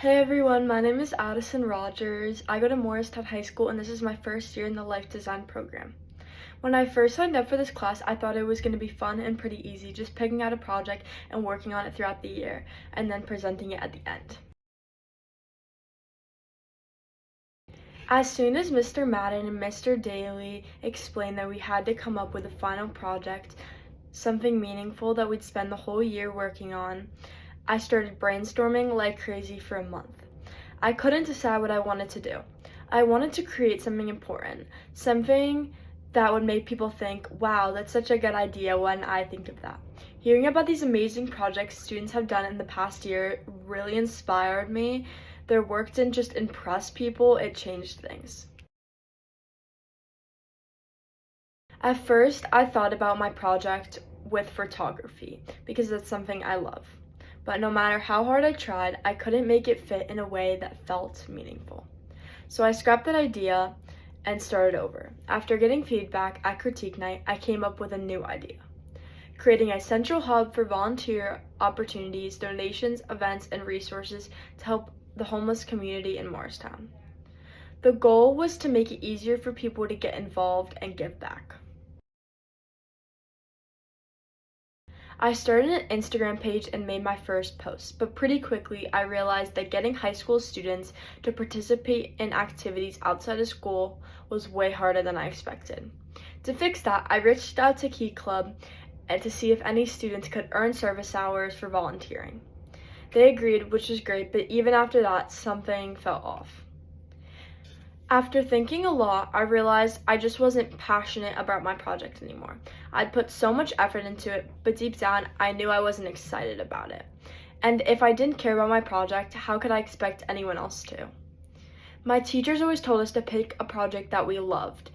Hey everyone, my name is Addison Rogers. I go to Morristown High School and this is my first year in the Life Design program. When I first signed up for this class, I thought it was going to be fun and pretty easy, just picking out a project and working on it throughout the year and then presenting it at the end. As soon as Mr. Madden and Mr. Daly explained that we had to come up with a final project, something meaningful that we'd spend the whole year working on, I started brainstorming like crazy for a month. I couldn't decide what I wanted to do. I wanted to create something important, something that would make people think, wow, that's such a good idea when I think of that. Hearing about these amazing projects students have done in the past year really inspired me. Their work didn't just impress people, it changed things. At first, I thought about my project with photography because that's something I love. But no matter how hard I tried, I couldn't make it fit in a way that felt meaningful. So I scrapped that idea and started over. After getting feedback at critique night, I came up with a new idea. Creating a central hub for volunteer opportunities, donations, events, and resources to help the homeless community in Morristown. The goal was to make it easier for people to get involved and give back. I started an Instagram page and made my first post, but pretty quickly I realized that getting high school students to participate in activities outside of school was way harder than I expected. To fix that, I reached out to Key Club and to see if any students could earn service hours for volunteering. They agreed, which was great, but even after that, something felt off. After thinking a lot, I realized I just wasn't passionate about my project anymore. I'd put so much effort into it, but deep down, I knew I wasn't excited about it. And if I didn't care about my project, how could I expect anyone else to? My teachers always told us to pick a project that we loved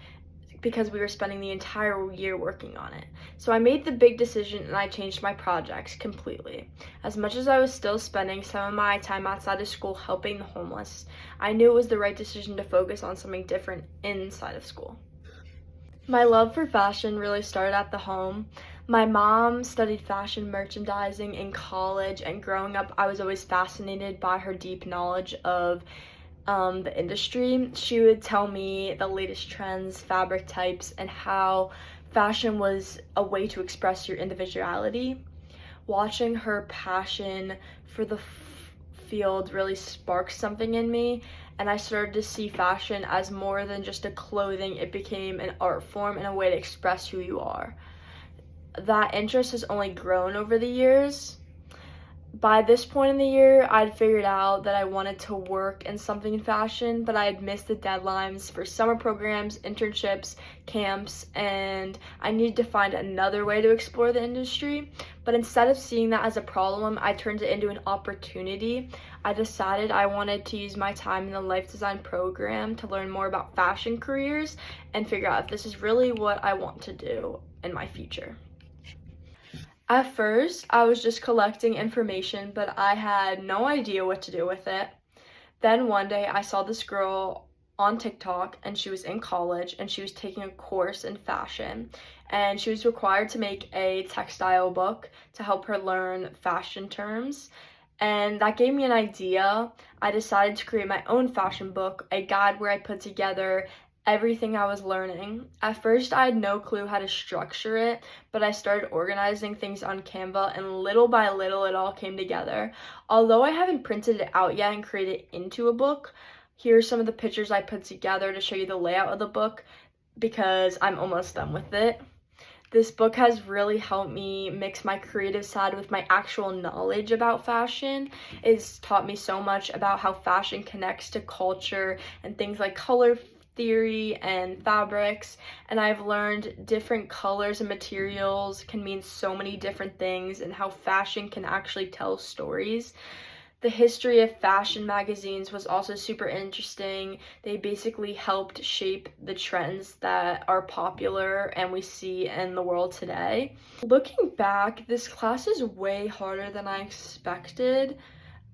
because we were spending the entire year working on it. So I made the big decision and I changed my projects completely. As much as I was still spending some of my time outside of school helping the homeless, I knew it was the right decision to focus on something different inside of school. My love for fashion really started at the home. My mom studied fashion merchandising in college, and growing up, I was always fascinated by her deep knowledge of the industry. She would tell me the latest trends, fabric types, and how fashion was a way to express your individuality. Watching her passion for the field really sparked something in me, and I started to see fashion as more than just a clothing. It became an art form and a way to express who you are. That interest has only grown over the years. By this point in the year, I'd figured out that I wanted to work in something in fashion, but I had missed the deadlines for summer programs, internships, camps, and I needed to find another way to explore the industry. But instead of seeing that as a problem, I turned it into an opportunity. I decided I wanted to use my time in the life design program to learn more about fashion careers and figure out if this is really what I want to do in my future. At first, I was just collecting information, but I had no idea what to do with it. Then one day, I saw this girl on TikTok, and she was in college, and she was taking a course in fashion, and she was required to make a textile book to help her learn fashion terms. And that gave me an idea. I decided to create my own fashion book, a guide where I put together everything I was learning. At first, I had no clue how to structure it, but I started organizing things on Canva, and little by little, it all came together. Although I haven't printed it out yet and created it into a book, here are some of the pictures I put together to show you the layout of the book because I'm almost done with it. This book has really helped me mix my creative side with my actual knowledge about fashion. It's taught me so much about how fashion connects to culture and things like color theory and fabrics, and I've learned different colors and materials can mean so many different things and how fashion can actually tell stories. The history of fashion magazines was also super interesting. They basically helped shape the trends that are popular and we see in the world today. Looking back, this class is way harder than I expected.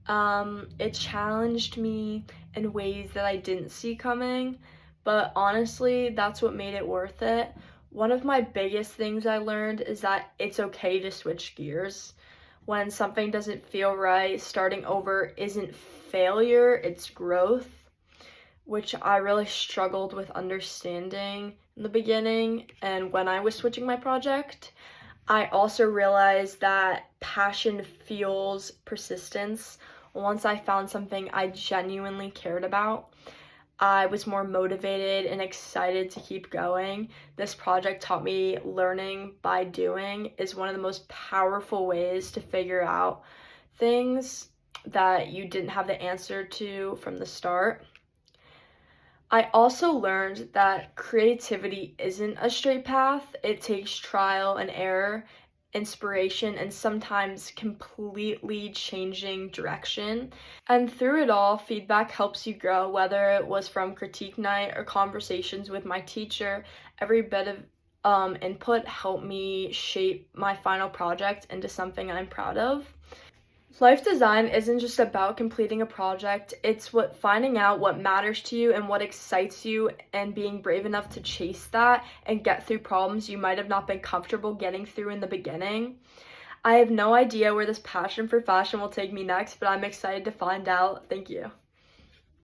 It challenged me in ways that I didn't see coming. But honestly, that's what made it worth it. One of my biggest things I learned is that it's okay to switch gears. When something doesn't feel right, starting over isn't failure, it's growth, which I really struggled with understanding in the beginning. And when I was switching my project, I also realized that passion fuels persistence. Once I found something I genuinely cared about, I was more motivated and excited to keep going. This project taught me learning by doing is one of the most powerful ways to figure out things that you didn't have the answer to from the start. I also learned that creativity isn't a straight path. It takes trial and error, inspiration, and sometimes completely changing direction. And through it all, feedback helps you grow, whether it was from critique night or conversations with my teacher. Every bit of input helped me shape my final project into something I'm proud of. Life design isn't just about completing a project, it's finding out what matters to you and what excites you and being brave enough to chase that and get through problems you might have not been comfortable getting through in the beginning. I have no idea where this passion for fashion will take me next, but I'm excited to find out. Thank you.